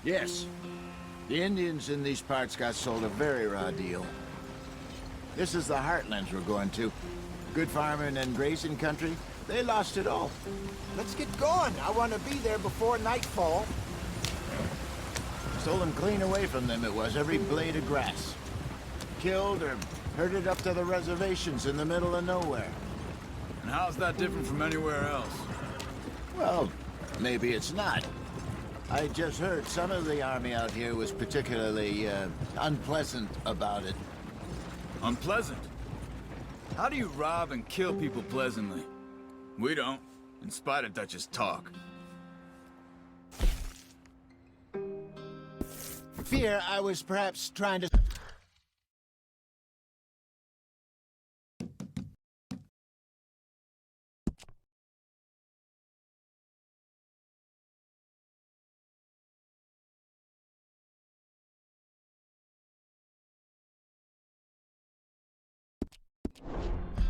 Yes. The Indians in these parts got sold a very raw deal. This is the heartlands we're going to. Good farming and grazing country. They lost it all. Let's get going. I want to be there before nightfall. Stolen clean away from them it was, every blade of grass. Killed or herded up to the reservations in the middle of nowhere. And how's that different from anywhere else? Well, maybe it's not. I just heard some of the army out here was particularly, unpleasant about it. Unpleasant? How do you rob and kill people pleasantly? We don't, in spite of Dutch's talk. Fear I was perhaps trying to...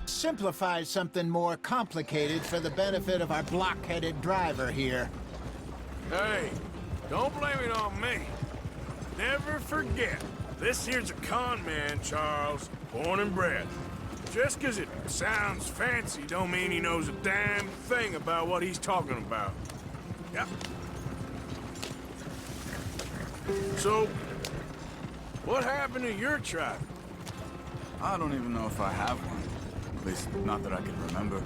simplify something more complicated for the benefit of our block-headed driver here. Hey, don't blame it on me. Never forget, this here's a con man, Charles, born and bred. Just 'cause it sounds fancy don't mean he knows a damn thing about what he's talking about. Yeah. So, what happened to your tribe? I don't even know if I have one. At least, not that I can remember.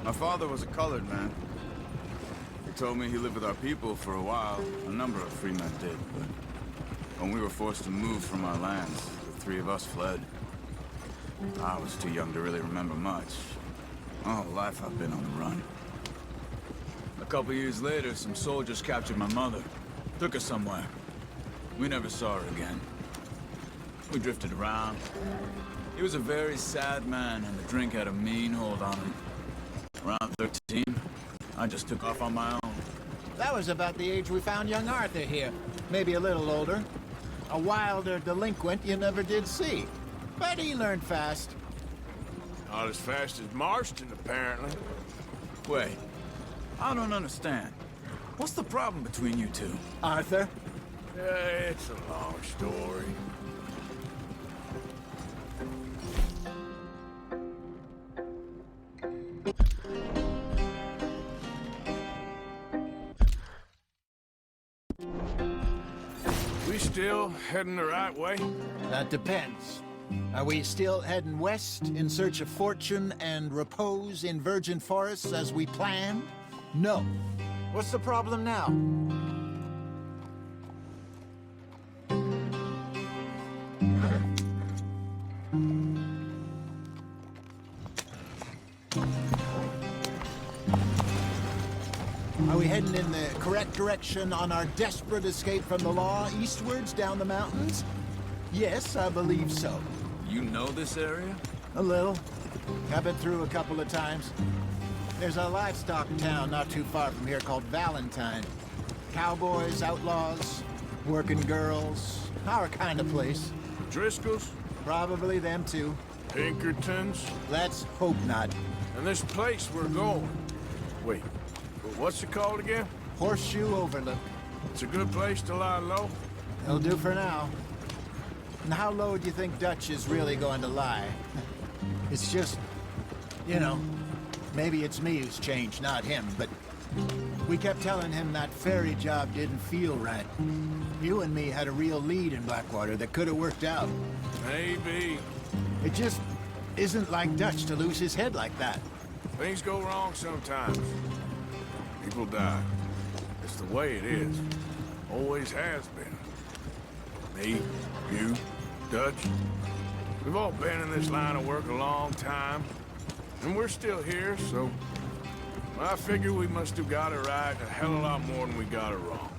My father was a colored man. He told me he lived with our people for a while. A number of free men did, but when we were forced to move from our lands, the three of us fled. I was too young to really remember much. All life I've been on the run. A couple years later, some soldiers captured my mother. Took her somewhere. We never saw her again. We drifted around. He was a very sad man, and the drink had a mean hold on him. Around 13, I just took off on my own. That was about the age we found young Arthur here. Maybe a little older. A wilder delinquent you never did see. But he learned fast. Not as fast as Marston, apparently. Wait, I don't understand. What's the problem between you two? Arthur? It's a long story. We still heading the right way? That depends. Are we still heading west in search of fortune and repose in virgin forests as we planned? No. What's the problem now? Are we heading in the correct direction on our desperate escape from the law eastwards down the mountains? Yes, I believe so. You know this area? A little. I've been through a couple of times. There's a livestock town not too far from here called Valentine. Cowboys, outlaws, working girls, our kind of place. Driscoll's? Probably them too. Pinkertons? Let's hope not. And this place we're going. Wait, what's it called again? Horseshoe Overlook. It's a good place to lie low? It'll do for now. And how low do you think Dutch is really going to lie? It's just, you know, maybe it's me who's changed, not him, but we kept telling him that ferry job didn't feel right. You and me had a real lead in Blackwater that could have worked out. Maybe. It just isn't like Dutch to lose his head like that. Things go wrong sometimes. People die. It's the way it is. Always has been. Me, you, Dutch. We've all been in this line of work a long time. And we're still here, so... I figure we must have got it right a hell of a lot more than we got it wrong.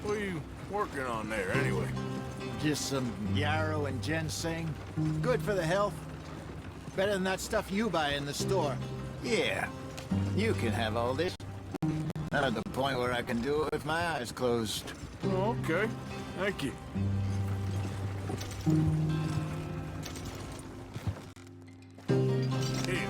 What are you working on there, anyway? Just some yarrow and ginseng. Good for the health. Better than that stuff you buy in the store. Yeah, you can have all this. Not at the point where I can do it with my eyes closed. Oh, okay. Thank you. Here.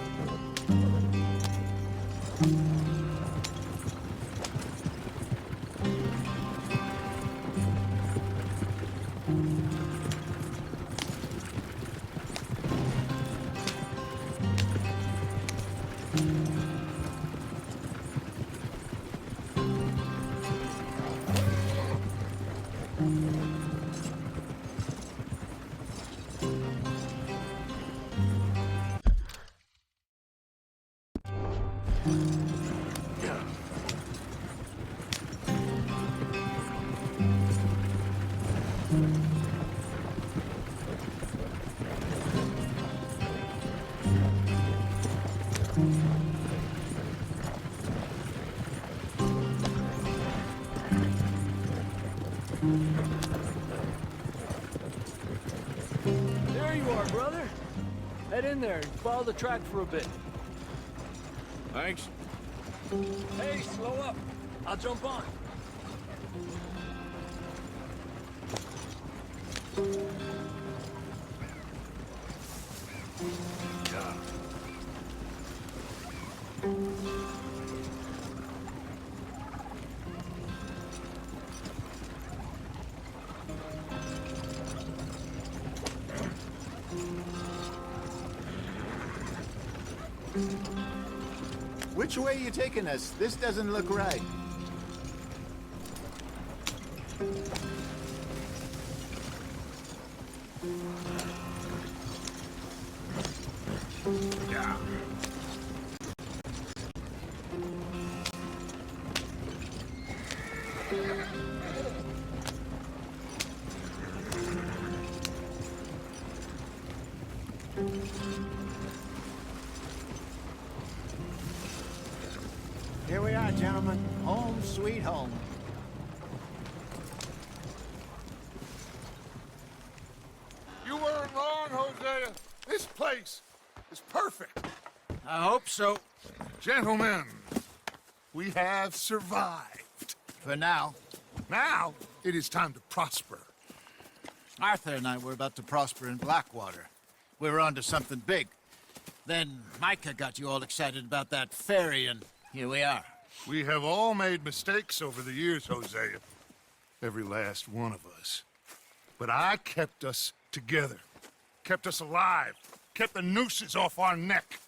There you are, brother. Head in there and follow the track for a bit. Thanks. Hey, slow up. I'll jump on. Which way are you taking us? This doesn't look right. Yeah. Here we are, gentlemen. Home sweet home. You weren't wrong, Hosea. This place is perfect. I hope so. Gentlemen, we have survived. For now. Now, it is time to prosper. Arthur and I were about to prosper in Blackwater. We were onto something big. Then Micah got you all excited about that ferry, and here we are. We have all made mistakes over the years, Hosea. Every last one of us. But I kept us together. Kept us alive. Kept the nooses off our neck.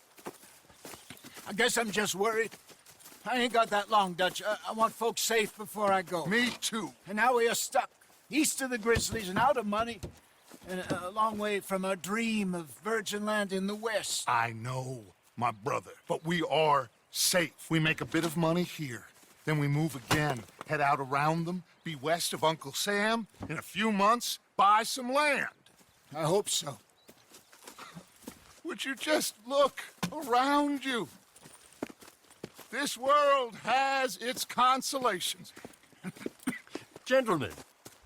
I guess I'm just worried. I ain't got that long, Dutch. I want folks safe before I go. Me too. And now we are stuck, east of the Grizzlies and out of money, and a long way from our dream of virgin land in the west. I know, my brother, but we are safe. We make a bit of money here. Then we move again, head out around them, be west of Uncle Sam. In a few months, buy some land. I hope so. Would you just look around you? This world has its consolations. Gentlemen,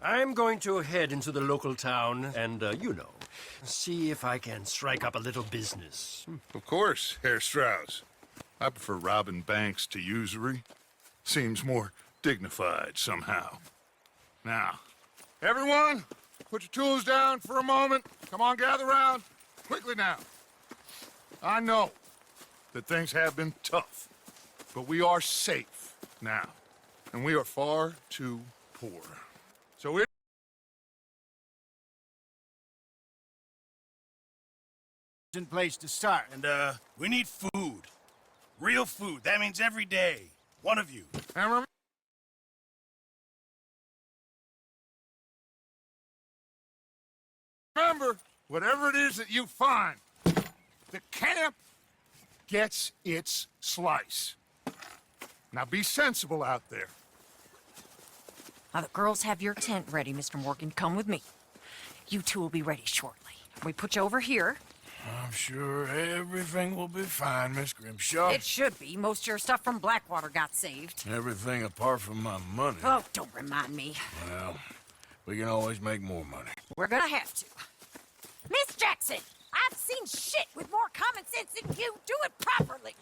I'm going to head into the local town and, see if I can strike up a little business. Of course, Herr Strauss. I prefer robbing banks to usury. Seems more dignified somehow. Now, everyone, put your tools down for a moment. Come on, gather round. Quickly now. I know that things have been tough, but we are safe now, and we are far too poor. So Place to start. And, we need food. Real food. That means every day. One of you. and remember, whatever it is that you find, the camp gets its slice. Now be sensible out there. Now, the girls have your tent ready, Mr. Morgan. Come with me. You two will be ready shortly. We put you over here. I'm sure everything will be fine, Miss Grimshaw. It should be. Most of your stuff from Blackwater got saved. Everything apart from my money. Oh, don't remind me. Well, we can always make more money. We're gonna have to. Miss Jackson, I've seen shit with more common sense than you. Do it properly.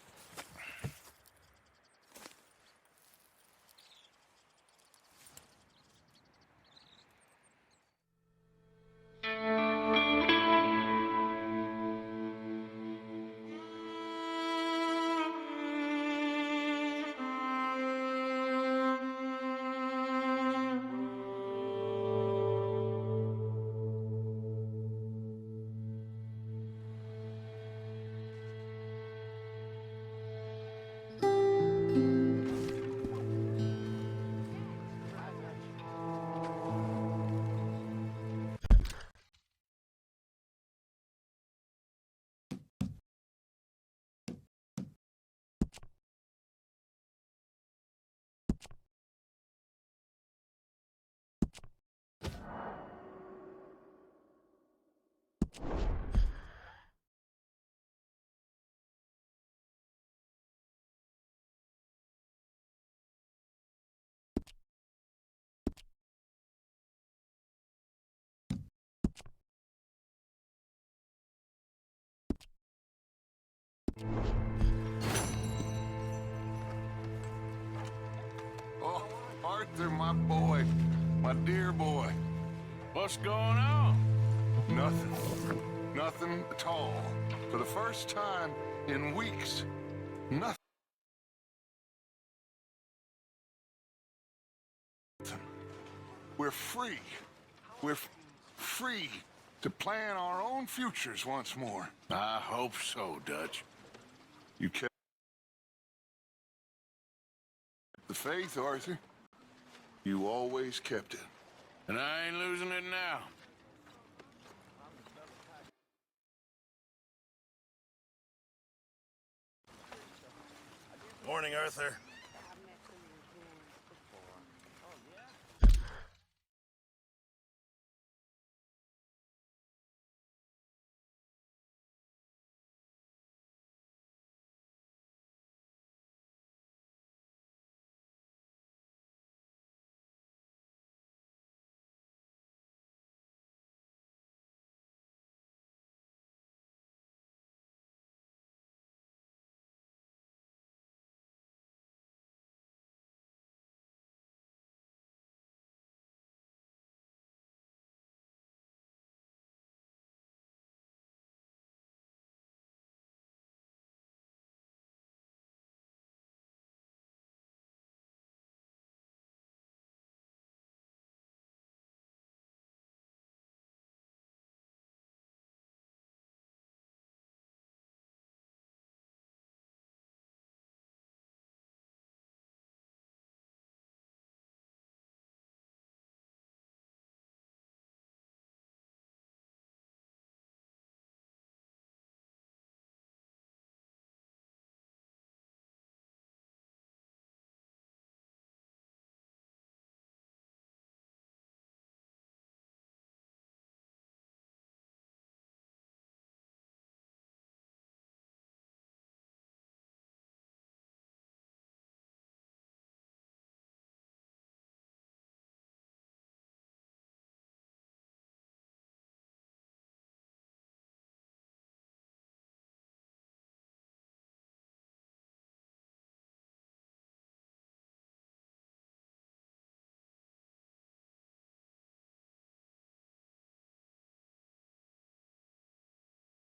Arthur, my boy. My dear boy. What's going on? Nothing. Nothing at all. For the first time in weeks. Nothing. We're free. We're free to plan our own futures once more. I hope so, Dutch. You kept the faith, Arthur. You always kept it. And I ain't losing it now. Morning, Arthur.